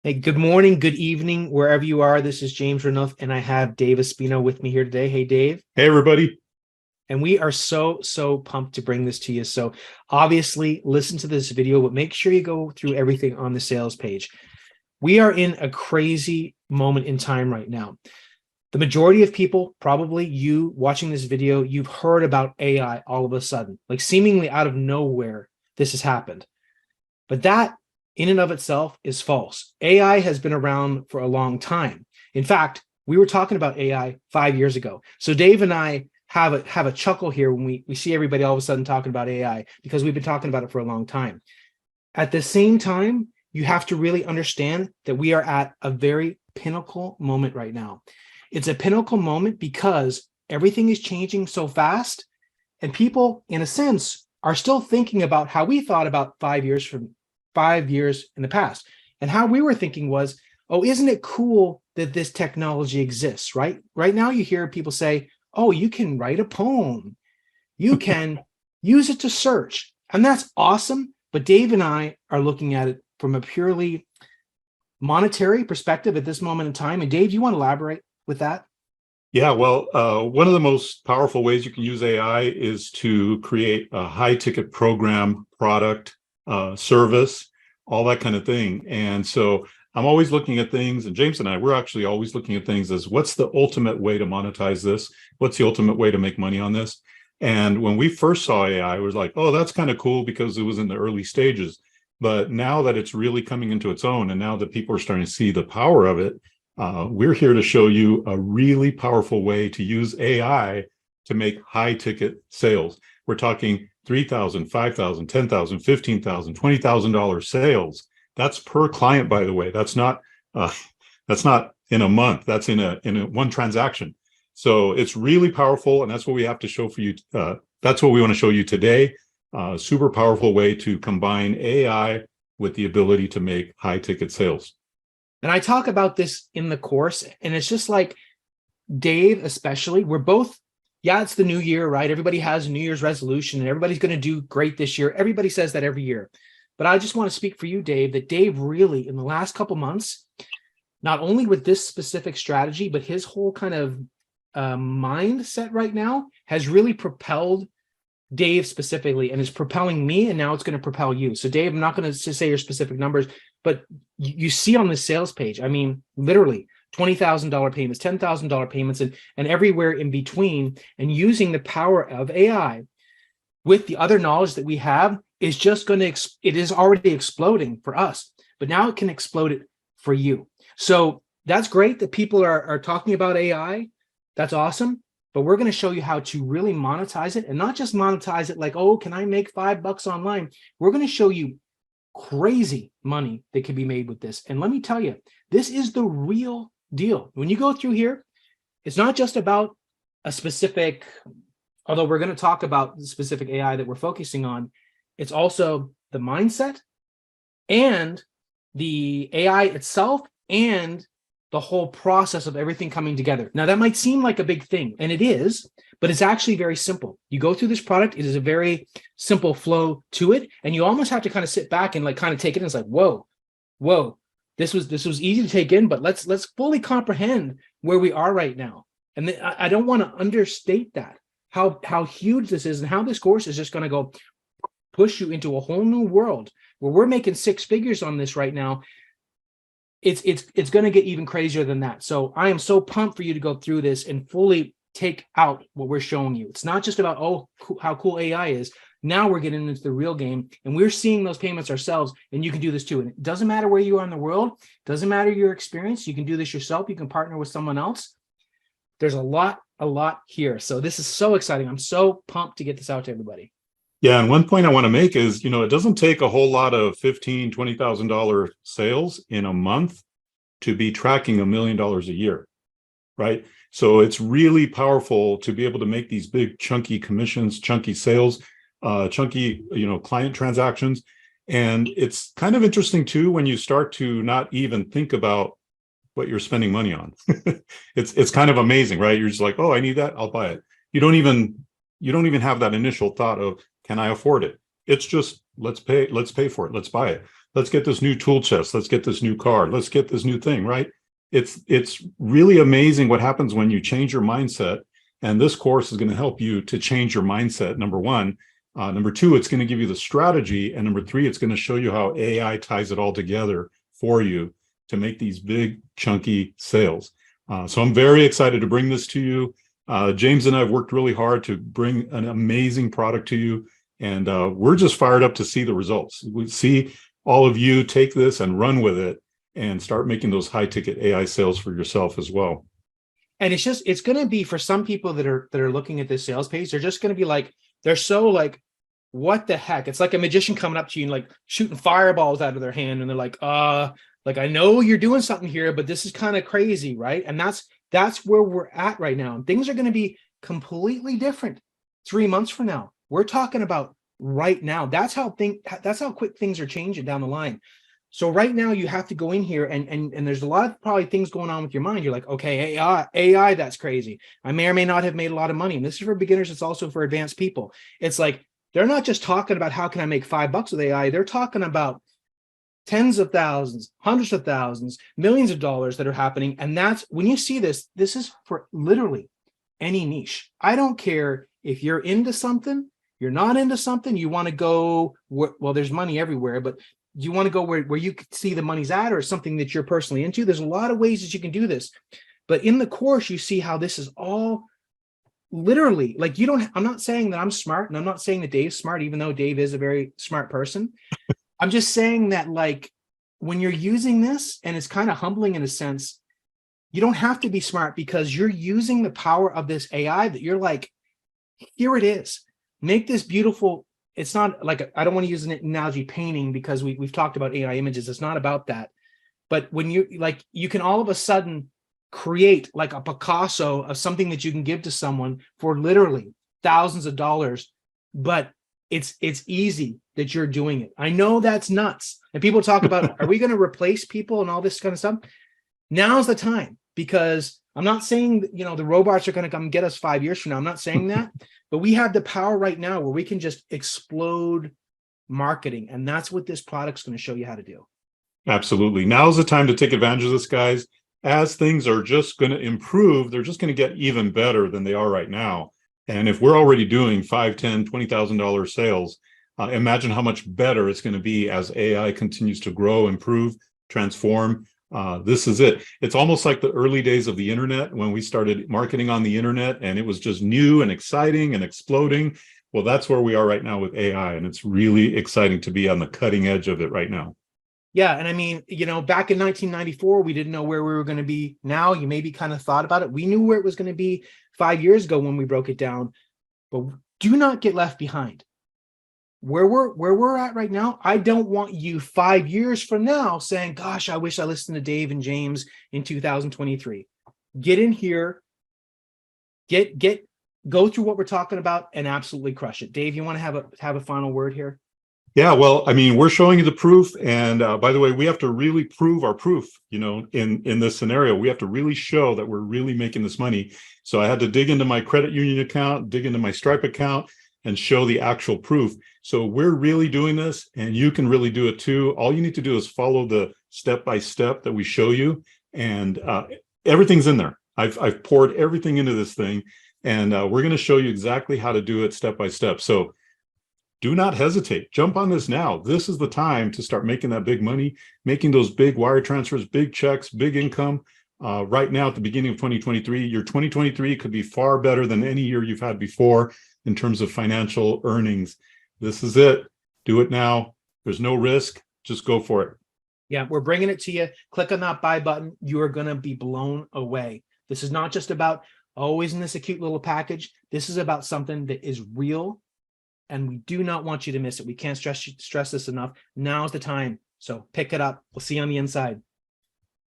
Hey, good morning, good evening, wherever you are. This is 𝗔𝗳-𝗣𝗵𝗵, and I have Dave Espino with me here today. Hey, Dave. Hey, everybody. And we are so pumped to bring this to you. So obviously, listen to this video, but make sure you go through everything on the sales page. We are in a crazy moment in time right now. The majority of people, probably you watching this video, you've heard about AI all of a sudden, like seemingly out of nowhere, this has happened. But that in and of itself is false. AI has been around for a long time. In fact, we were talking about AI 5 years ago. So Dave and I have a chuckle here when we see everybody all of a sudden talking about AI, because we've been talking about it for a long time. At the same time, you have to really understand that we are at a very pinnacle moment right now. It's a pinnacle moment because everything is changing so fast, and people, in a sense, are still thinking about how we thought about 5 years in the past. And how we were thinking was, oh, isn't it cool that this technology exists, right? Right now you hear people say, oh, you can write a poem, you can use it to search, and that's awesome. But Dave and I are looking at it from a purely monetary perspective at this moment in time. And Dave, you want to elaborate with that? Yeah, well, one of the most powerful ways you can use AI is to create a high-ticket program, product, service, all that kind of thing. And so I'm always looking at things, and James and I, we're actually always looking at things as what's the ultimate way to monetize this? What's the ultimate way to make money on this? And when we first saw AI, it was like, oh, that's kind of cool because it was in the early stages. But now that it's really coming into its own, and now that people are starting to see the power of it, we're here to show you a really powerful way to use AI to make high ticket sales. We're talking $3,000, $5,000, $10,000, $15,000, $20,000 sales. That's per client, by the way. That's not in a month. That's in a one transaction. So it's really powerful, and that's what we have to show for you. That's what we want to show you today. Super powerful way to combine AI with the ability to make high ticket sales. And I talk about this in the course, and it's just like Dave, especially, we're both, yeah, it's the new year, right? Everybody has a New Year's resolution and everybody's going to do great this year. Everybody says that every year. But I just want to speak for you, Dave, that Dave really, in the last couple months, not only with this specific strategy, but his whole kind of mindset right now has really propelled Dave specifically, and is propelling me, and now it's going to propel you. So Dave, I'm not going to say your specific numbers, but you see on the sales page, I mean, literally $20,000 payments, $10,000 payments, and everywhere in between. And using the power of AI with the other knowledge that we have is just going to, it is already exploding for us, but now it can explode it for you. So that's great that people are talking about AI. That's awesome. But we're going to show you how to really monetize it, and not just monetize it like, oh, can I make $5 online? We're going to show you crazy money that can be made with this. And let me tell you, this is the real deal. When you go through here, it's not just about a specific, although we're going to talk about the specific AI that we're focusing on, it's also the mindset and the AI itself and the whole process of everything coming together. Now, that might seem like a big thing, and it is, but it's actually very simple. You go through this product, it is a very simple flow to it, and you almost have to kind of sit back and like kind of take it in. It's like, whoa, this was easy to take in, but let's fully comprehend where we are right now. And I don't want to understate that, how huge this is, and how this course is just going to go push you into a whole new world where we're making 6 figures on this right now. It's going to get even crazier than that. So I am so pumped for you to go through this and fully take out what we're showing you. It's not just about, oh, how cool AI is. Now we're getting into the real game, and we're seeing those payments ourselves, and you can do this too. And it doesn't matter where you are in the world. Doesn't matter your experience. You can do this yourself. You can partner with someone else. There's a lot here. So this is so exciting. I'm so pumped to get this out to everybody. Yeah, and one point I want to make is, it doesn't take a whole lot of $15,000, $20,000 sales in a month to be tracking $1 million a year, right? So it's really powerful to be able to make these big chunky commissions, chunky sales, chunky, client transactions. And it's kind of interesting too when you start to not even think about what you're spending money on. It's kind of amazing, right? You're just like, oh, I need that, I'll buy it. You don't even have that initial thought of, can I afford it? It's just, let's pay for it, let's buy it. let's get this new tool chest, let's get this new car, let's get this new thing, right? It's really amazing what happens when you change your mindset. And this course is going to help you to change your mindset, number one. Number two, it's going to give you the strategy. And number three, it's going to show you how AI ties it all together for you to make these big, chunky sales. So I'm very excited to bring this to you. James and I have worked really hard to bring an amazing product to you. And we're just fired up to see the results. We see all of you take this and run with it and start making those high ticket AI sales for yourself as well. And it's going to be for some people that are looking at this sales page, they're just going to be like, they're so like, what the heck? It's like a magician coming up to you and like shooting fireballs out of their hand. And they're like I know you're doing something here, but this is kind of crazy, right? And that's where we're at right now. And things are going to be completely different 3 months from now. We're talking about right now. That's how quick things are changing down the line. So right now you have to go in here and there's a lot of probably things going on with your mind. You're like, okay, AI, that's crazy. I may or may not have made a lot of money. And this is for beginners. It's also for advanced people. It's like, they're not just talking about how can I make $5 with AI. They're talking about tens of thousands, hundreds of thousands, millions of dollars that are happening. And that's when you see this is for literally any niche. I don't care if you're into something, you're not into something, you want to go, well, there's money everywhere, but you want to go where you can see the money's at or something that you're personally into. There's a lot of ways that you can do this. But in the course, you see how this is all literally like I'm not saying that I'm smart, and I'm not saying that Dave's smart, even though Dave is a very smart person. I'm just saying that like when you're using this, and it's kind of humbling in a sense, you don't have to be smart because you're using the power of this AI that you're like, here it is. Make this beautiful. It's not like, I don't want to use an analogy painting because we've talked about AI images. It's not about that. But when you can all of a sudden create like a Picasso of something that you can give to someone for literally thousands of dollars, but it's easy that you're doing it. I know that's nuts. And people talk about, are we going to replace people and all this kind of stuff? Now's the time, because I'm not saying that, the robots are going to come get us 5 years from now. I'm not saying that, but we have the power right now where we can just explode marketing. And that's what this product's going to show you how to do. Absolutely. Now's the time to take advantage of this, guys. As things are just going to improve, they're just going to get even better than they are right now. And if we're already doing $5,000, $10,000, $20,000 sales, imagine how much better it's going to be as AI continues to grow, improve, transform. This is it. It's almost like the early days of the internet when we started marketing on the internet and it was just new and exciting and exploding. Well, that's where we are right now with AI. And it's really exciting to be on the cutting edge of it right now. Yeah. And I mean, back in 1994, we didn't know where we were going to be. Now you maybe kind of thought about it. We knew where it was going to be 5 years ago when we broke it down, but do not get left behind. Where we're at right now, I don't want you 5 years from now saying, gosh, I wish I listened to Dave and James in 2023. Get in here, go through what we're talking about and absolutely crush it. Dave, you want to have a final word here? Yeah, well, I mean, we're showing you the proof. And by the way, we have to really prove our proof, in this scenario. We have to really show that we're really making this money. So I had to dig into my credit union account, dig into my Stripe account, and show the actual proof. So we're really doing this, and you can really do it too. All you need to do is follow the step-by-step that we show you, and everything's in there. I've poured everything into this thing, and we're going to show you exactly how to do it step by step. So do not hesitate. Jump on this now. This is the time to start making that big money, making those big wire transfers, big checks, big income. Right now at the beginning of 2023, your 2023 could be far better than any year you've had before in terms of financial earnings. This is it. Do it now. There's no risk. Just go for it. Yeah, we're bringing it to you. Click on that buy button. You are going to be blown away. This is not just about, oh, isn't this a cute little package? This is about something that is real, and we do not want you to miss it. We can't stress this enough. Now's the time. So pick it up. We'll see you on the inside.